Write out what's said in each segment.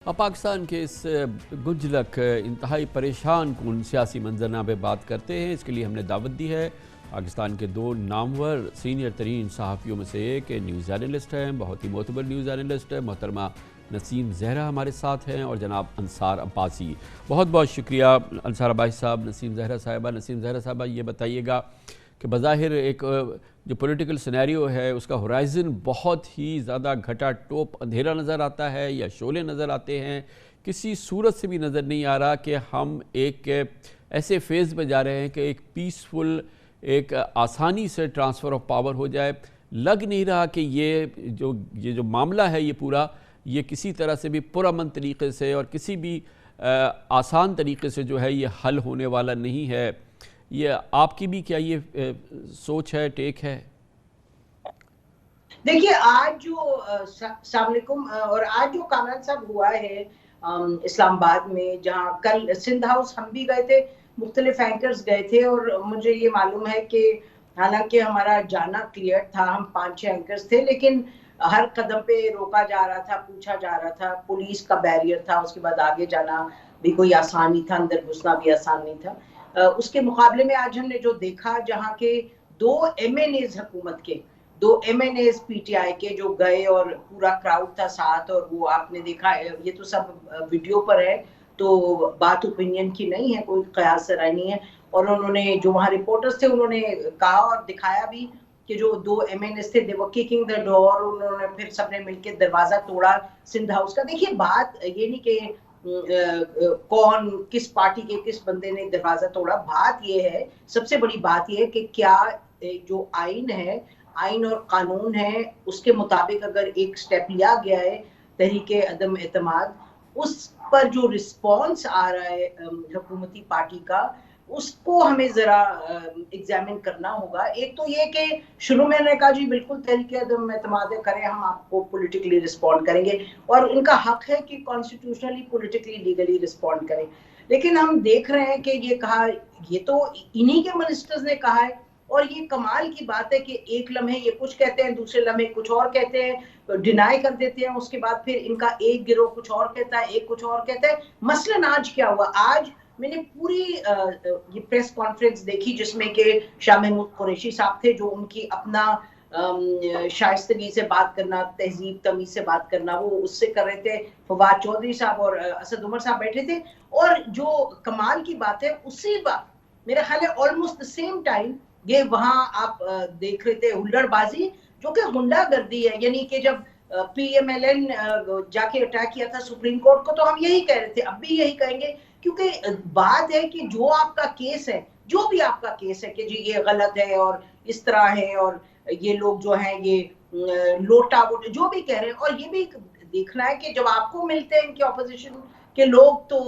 अब पाकिस्तान के इस गुंजलक इंतहाई परेशान कुन सियासी मंजरना पे बात करते हैं। इसके लिए हमने दावत दी है पाकिस्तान के दो नामवर सीनियर तरीन सहाफ़ियों में से एक न्यूज़ एनालिस्ट हैं, बहुत ही मोतबर न्यूज़ एनालिस्ट है, मोहतरमा नसीम ज़हरा हमारे साथ हैं, और जनाब अंसार अब्बासी। बहुत बहुत शुक्रिया अंसार अब्बासी साहब, नसीम ज़हरा साहिबा। नसीम ज़हरा साहिबा, ये बताइएगा कि बज़ाहिर एक जो पॉलिटिकल सिनेरियो है उसका होराइज़न बहुत ही ज़्यादा घटा टोप अंधेरा नज़र आता है या शोले नज़र आते हैं, किसी सूरत से भी नज़र नहीं आ रहा कि हम एक ऐसे फेज़ में जा रहे हैं कि एक पीसफुल, एक आसानी से ट्रांसफ़र ऑफ पावर हो जाए। लग नहीं रहा कि ये जो मामला है ये किसी तरह से भी पुरअमन तरीक़े से और किसी भी आसान तरीक़े से जो है ये हल होने वाला नहीं है। ये आपकी भी क्या ये सोच है, टेक है? देखिए, आज जो अस्सलाम वालेकुम, और आज जो कामरान साहब हुआ है इस्लामाबाद में, जहाँ कल सिंध हाउस हम भी गए थे, मुख्तलिफ एंकर्स गए थे, और मुझे ये मालूम है कि हालांकि हमारा जाना क्लियर था, हम 5-6 एंकर्स थे, लेकिन हर कदम पे रोका जा रहा था, पूछा जा रहा था, पुलिस का बैरियर था, उसके बाद आगे जाना भी कोई आसान नहीं था, अंदर घुसना भी आसान नहीं था। उसके मुकाबले में आज हमने जो देखा, जहाँ के 2 MNAs हुकूमत के, 2 MNAs PTI के जो गए और पूरा क्राउड था साथ, और वो आपने देखा, ये तो सब वीडियो पर है, तो बात ओपिनियन की नहीं है, कोई कयास सराय नहीं है। और उन्होंने जो वहाँ रिपोर्टर्स थे उन्होंने कहा और दिखाया भी कि जो 2 MNAs थे, दे वर किकिंग द डोर, उन्होंने फिर सबने मिलकर दरवाजा तोड़ा सिंध हाउस का। देखिए, बात ये नहीं कि कौन किस पार्टी के किस बंदे ने दरवाजा तोड़ा, बात ये है, सबसे बड़ी बात ये है कि क्या जो आइन है, आइन और कानून है, उसके मुताबिक अगर एक स्टेप लिया गया है तहरीके अदम एतमाद, उस पर जो रिस्पॉन्स आ रहा है हुकूमती पार्टी का, उसको हमें जरा एग्जामिन करना होगा। एक तो ये कि शुरू में ने कहा जी बिल्कुल तहरीके अदम एतमाद करें, हम आपको पॉलिटिकली रिस्पॉन्ड करेंगे, और उनका हक है कि कॉन्स्टिट्यूशनली, पॉलिटिकली, लीगली रिस्पॉन्ड करें। लेकिन हम देख रहे हैं कि ये कहा, ये तो इन्हीं के मिनिस्टर्स ने कहा है, और ये कमाल की बात है कि एक लम्हे ये कुछ कहते हैं, दूसरे लम्हे कुछ और कहते हैं, तो डिनाई कर देते हैं, उसके बाद फिर इनका एक गिरोह कुछ और कहता है, एक कुछ और कहता है। मसलन आज क्या हुआ, आज मैंने पूरी ये प्रेस कॉन्फ्रेंस देखी जिसमें कि शाह महमूद कुरैशी साहब थे, जो उनकी अपना शाइस्तगी से बात करना, तहजीब तमीज से बात करना, वो उससे कर रहे थे। फवाद चौधरी साहब और असद उमर साहब बैठे थे, और जो कमाल की बात है, उसी बात मेरा ख्याल है ऑलमोस्ट द सेम टाइम ये वहां आप देख रहे थे हुल्लड़बाजी, जो कि गुंडागर्दी है। यानी कि जब PMLN जाके अटैक किया था सुप्रीम कोर्ट को, तो हम यही कह रहे थे, अब भी यही कहेंगे, क्योंकि बात है कि जो आपका केस है, जो भी आपका केस है कि जी ये गलत है और इस तरह है, और ये लोग जो हैं ये लोटा वोट जो भी कह रहे हैं, और ये भी देखना है कि जब आपको मिलते हैं इनके ऑपोजिशन के लोग, तो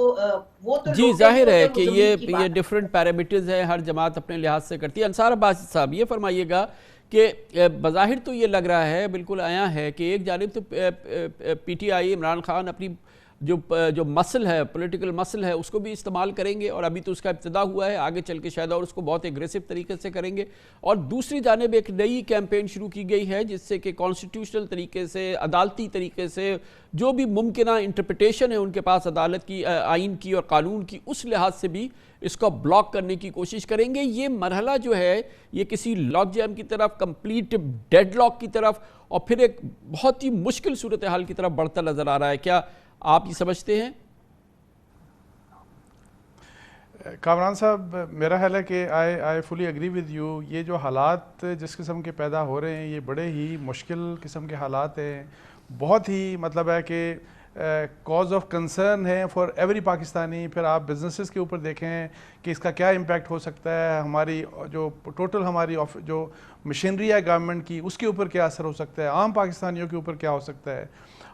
वो तो जी, जाहिर है कि ये डिफरेंट पैरामीटर्स हैं, हर जमात अपने लिहाज से करती है। अंसार अब्बासी साहब, ये फरमाइएगा कि बज़ाहिर तो ये लग रहा है, बिल्कुल आया है कि एक जानिब तो PTI इमरान खान अपनी जो मसल है, पॉलिटिकल मसल है, उसको भी इस्तेमाल करेंगे, और अभी तो उसका इब्तिदा हुआ है, आगे चल के शायद और उसको बहुत एग्रेसिव तरीके से करेंगे। और दूसरी जानिब एक नई कैंपेन शुरू की गई है जिससे कि कॉन्स्टिट्यूशनल तरीके से, अदालती तरीके से जो भी मुमकिन इंटरप्रिटेशन है उनके पास अदालत की, आइन की और कानून की, उस लिहाज से भी इसको ब्लॉक करने की कोशिश करेंगे। ये मरहला जो है ये किसी लॉक जैम की तरफ, कंप्लीट डेडलॉक की तरफ, और फिर एक बहुत ही मुश्किल सूरत हाल की तरफ बढ़ता नजर आ रहा है। क्या आप ये समझते हैं? कामरान साहब, मेरा ख्याल है कि I fully agree with you. ये जो हालात जिस किस्म के पैदा हो रहे हैं, ये बड़े ही मुश्किल किस्म के हालात हैं, बहुत ही मतलब है कि कॉज ऑफ कंसर्न है फॉर एवरी पाकिस्तानी। फिर आप बिजनेसेस के ऊपर देखें कि इसका क्या इम्पैक्ट हो सकता है, हमारी जो टोटल हमारी जो मशीनरी है गवर्नमेंट की, उसके ऊपर क्या असर हो सकता है, आम पाकिस्तानियों के ऊपर क्या हो सकता है।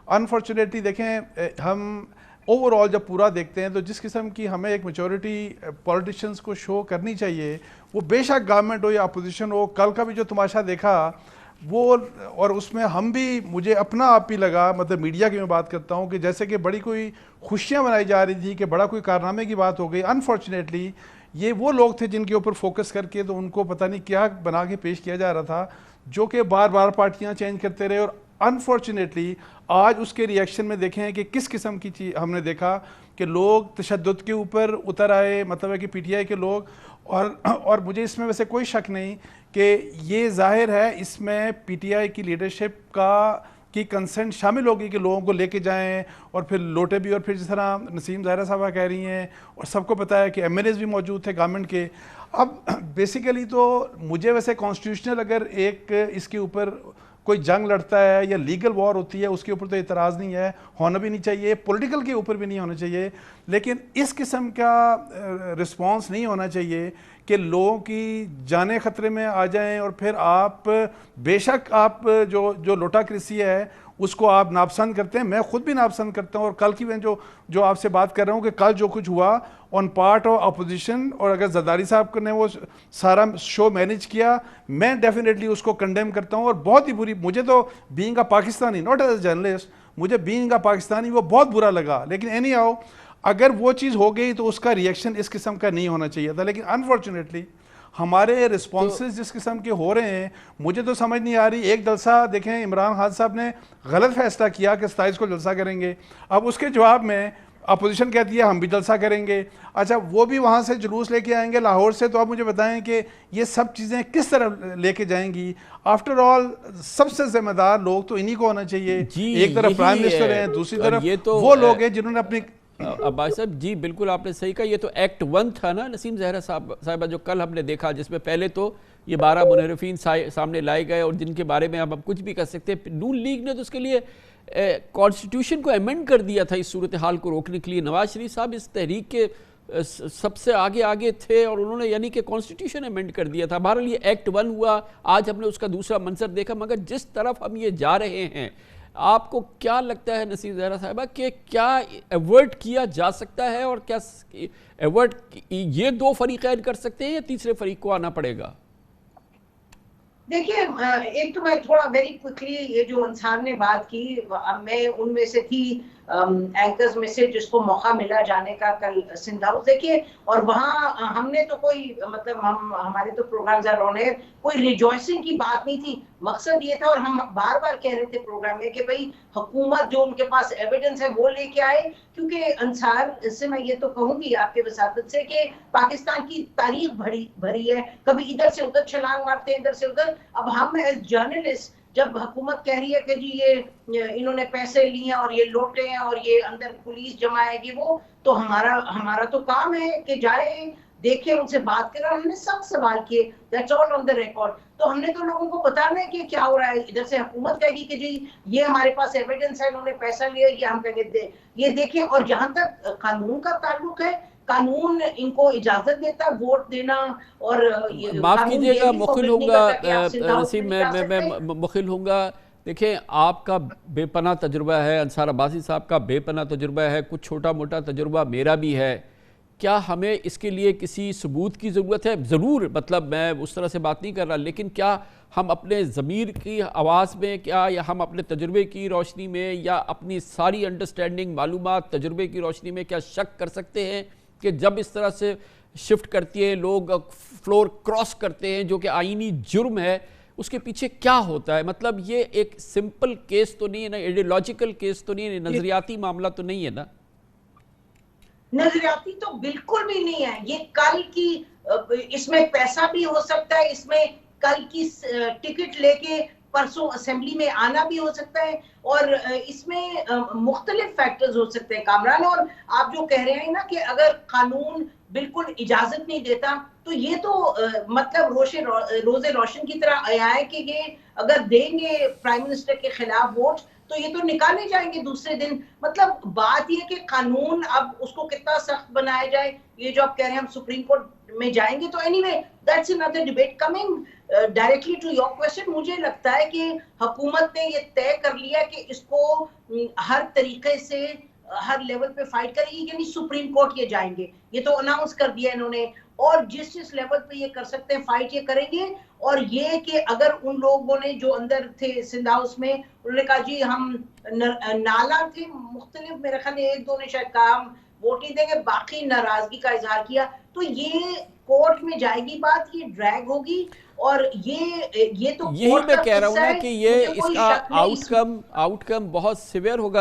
अनफॉर्चुनेटली देखें, हम ओवरऑल जब पूरा देखते हैं तो जिस किस्म की हमें एक मेचोरिटी पॉलिटिशियंस को शो करनी चाहिए, वो बेशक गवर्नमेंट हो या अपोजिशन हो, कल का भी जो तमाशा देखा वो, और उसमें हम भी, मुझे अपना आप ही लगा, मतलब मीडिया की मैं बात करता हूँ, कि जैसे कि बड़ी कोई खुशियाँ मनाई जा रही थी कि बड़ा कोई कारनामे की बात हो गई। अनफॉर्चुनेटली ये वो लोग थे जिनके ऊपर फोकस करके तो उनको पता नहीं क्या बना के पेश किया जा रहा था, जो कि बार बार पार्टियाँ चेंज करते रहे, और انفارچونیٹلی آج اس کے ریئیکشن میں دیکھیں کہ کس قسم کی چیز ہم نے دیکھا کہ لوگ تشدد کے اوپر اتر آئے، مطلب ہے کہ پی ٹی آئی کے لوگ، اور مجھے اس میں ویسے کوئی شک نہیں کہ یہ ظاہر ہے اس میں پی ٹی آئی کی لیڈرشپ کی کنسنٹ شامل ہوگی کہ لوگوں کو لے کے جائیں اور پھر لوٹے بھی، اور پھر جس طرح نسیم ظاہرہ صاحبہ کہہ رہی ہیں اور سب کو پتہ ہے کہ ایم ایل ایز بھی موجود تھے گورنمنٹ کے. اب بیسیکلی تو مجھے ویسے کانسٹیٹیوشنل اگر ایک اس کے اوپر کوئی جنگ لڑتا ہے یا لیگل وار ہوتی ہے اس کے اوپر تو اعتراض نہیں ہے، ہونا بھی نہیں چاہیے، پولیٹیکل کے اوپر بھی نہیں ہونا چاہیے، لیکن اس قسم کا رسپانس نہیں ہونا چاہیے کہ لوگوں کی جانیں خطرے میں آ جائیں اور پھر آپ بے شک آپ جو لوٹا کرسی ہے اس کو آپ ناپسند کرتے ہیں. میں خود بھی ناپسند کرتا ہوں، اور کل کی میں جو آپ سے بات کر رہا ہوں کہ کل جو کچھ ہوا آن پارٹ آف اپوزیشن، اور اگر زرداری صاحب نے وہ سارا شو مینیج کیا، میں ڈیفینیٹلی اس کو کنڈیم کرتا ہوں، اور بہت ہی بری، مجھے تو being a Pakistani, not as a journalist, مجھے بینگ اے پاکستانی وہ بہت برا لگا. لیکن اینی ہاؤ اگر وہ چیز ہو گئی تو اس کا ریئیکشن اس قسم کا نہیں ہونا چاہیے تھا. لیکن انفارچونیٹلی ہمارے رسپانسز جس قسم کے ہو رہے ہیں مجھے تو سمجھ نہیں آ رہی. ایک جلسہ دیکھیں عمران خان صاحب نے غلط فیصلہ کیا کہ 27 کو جلسہ کریں گے، اب اس کے جواب میں اپوزیشن کہتی ہے ہم بھی جلسہ کریں گے. اچھا وہ بھی وہاں سے جلوس لے کے آئیں گے لاہور سے، تو آپ مجھے بتائیں کہ یہ سب چیزیں کس طرح لے کے جائیں گی؟ آفٹر آل سب سے ذمہ دار لوگ تو انہی کو ہونا چاہیے. ایک طرف پرائم منسٹر ہیں، دوسری طرف وہ لوگ ہیں جنہوں نے اپنی عباس صاحب جی بالکل آپ نے صحیح کہا. یہ تو ایکٹ 1 تھا نا نسیم ظاہرہ صاحبہ جو کل ہم نے دیکھا، جس میں پہلے تو یہ 12 منحرفین سامنے لائے گئے اور جن کے بارے میں اب ہم کچھ بھی کر سکتے ہیں. نون لیگ نے تو اس کے لیے کانسٹیٹیوشن کو ایمنڈ کر دیا تھا اس صورتحال کو روکنے کے لیے. نواز شریف صاحب اس تحریک کے سب سے آگے تھے اور انہوں نے یعنی کہ کانسٹیٹیوشن ایمنڈ کر دیا تھا. بہرحال یہ ایکٹ 1 ہوا، آج ہم نے اس کا دوسرا منظر دیکھا. مگر جس طرف ہم یہ جا رہے ہیں، آپ کو کیا لگتا ہے نسیم ظاہرہ صاحبہ کہ کیا ایورٹ کیا جا سکتا ہے، اور کیا ایورٹ یہ دو فریقین کر سکتے ہیں یا تیسرے فریق کو آنا پڑے گا؟ دیکھیے ایک تو میں تھوڑا ویری کوئکلی یہ جو انصار نے بات کی، میں ان میں سے تھی اینکرز میں سے جس کو موقع ملا جانے کا کل سندھ ہاؤس. دیکھیے اور وہاں ہم نے تو کوئی مطلب ہمارے تو پروگرامز ہے، کوئی ریجوائسنگ کی بات نہیں تھی. مقصد یہ تھا، اور ہم بار بار کہہ رہے تھے پروگرام میں کہ بھئی حکومت جو ان کے پاس ایویڈنس ہے وہ لے کے آئے. کیونکہ انصار سے میں یہ تو کہوں گی آپ کے وساطت سے کہ پاکستان کی تاریخ بھری ہے، کبھی ادھر سے ادھر چھلانگ مارتے ہیں، ادھر سے ادھر. اب ہم ایز جرنلسٹ جب حکومت کہہ رہی ہے کہ جی یہ انہوں نے پیسے لیے ہیں اور یہ لوٹے ہیں اور یہ اندر پولیس جمع ہے گی، وہ تو ہمارا تو کام ہے کہ جائے دیکھیں، ان سے بات کریں. ہم نے سب سوال کیے، that's all on the record. تو ہم نے تو لوگوں کو بتانا ہے کہ کیا ہو رہا ہے. ادھر سے حکومت کہے گی کہ جی یہ ہمارے پاس ایویڈنس ہے، انہوں نے پیسہ لیا، یہ ہم کہیں گے یہ دیکھیں. اور جہاں تک قانون کا تعلق ہے، قانون ان کو اجازت دیتا ہے ووٹ دینا. اور معاف کیجئے گا مخل ہوں گا نسیم، میں مخل ہوں گا. دیکھیں آپ کا بے پناہ تجربہ ہے، انصار عباسی صاحب کا بے پناہ تجربہ ہے، کچھ چھوٹا موٹا تجربہ میرا بھی ہے. کیا ہمیں اس کے لیے کسی ثبوت کی ضرورت ہے؟ ضرور، مطلب میں اس طرح سے بات نہیں کر رہا، لیکن کیا ہم اپنے ضمیر کی آواز میں یا ہم اپنے تجربے کی روشنی میں یا اپنی ساری انڈرسٹینڈنگ معلومات تجربے کی روشنی میں کیا شک کر سکتے ہیں کہ جب اس طرح سے شفٹ کرتی ہے، لوگ فلور کراس کرتے ہیں جو کہ آئینی جرم ہے، اس کے پیچھے کیا ہوتا ہے؟ مطلب یہ ایک سمپل کیس تو نہیں ہے نا، ایڈیولوجیکل کیس تو نہیں ہے، نظریاتی معاملہ تو نہیں ہے نا؟ نظریاتی تو بالکل بھی نہیں ہے. یہ کل کی اس میں پیسہ بھی ہو سکتا ہے، اس میں کل کی ٹکٹ لے کے پرسوں اسمبلی میں آنا بھی ہو سکتا ہے، اور اس میں مختلف فیکٹرز ہو سکتے ہیں کامران. اور آپ جو کہہ رہے ہیں نا کہ اگر قانون بالکل اجازت نہیں دیتا تو یہ تو مطلب روز روشن کی طرح آیا ہے کہ یہ اگر دیں گے پرائم منسٹر کے خلاف ووٹ تو یہ تو نکالے جائیں گے دوسرے دن. مطلب بات یہ کہ قانون اب اس کو کتنا سخت بنایا جائے. یہ جو آپ کہہ رہے ہیں ہم سپریم کورٹ میں جائیں گے، تو any way that's another debate. coming directly to your question, مجھے لگتا ہے کہ حکومت نے یہ طے کر لیا کہ اس کو ہر طریقے سے ہر لیول پہ فائٹ کرے گی، یعنی سپریم کورٹ یہ جائیں گے. یہ تو اناؤنس کر دیا انہوں نے، اور جس لیول پہ یہ کر سکتے ہیں فائٹ یہ کریں گے. اور یہ کہ اگر ان لوگوں نے جو اندر تھے سندھ ہاؤس میں، انہوں نے کہا جی ہم نالا تھے مختلف، میرے خیال 1-2 نے شاید کہا वोट नहीं देंगे, बाकी नाराजगी का इजहार किया, तो ये कोर्ट में जाएगी बात, ये ड्रैग होगी, और ये तो यही मैं कह रहा हूँ ना कि ये मुझे कोई इसका शक नहीं। आउटकम बहुत सिवियर होगा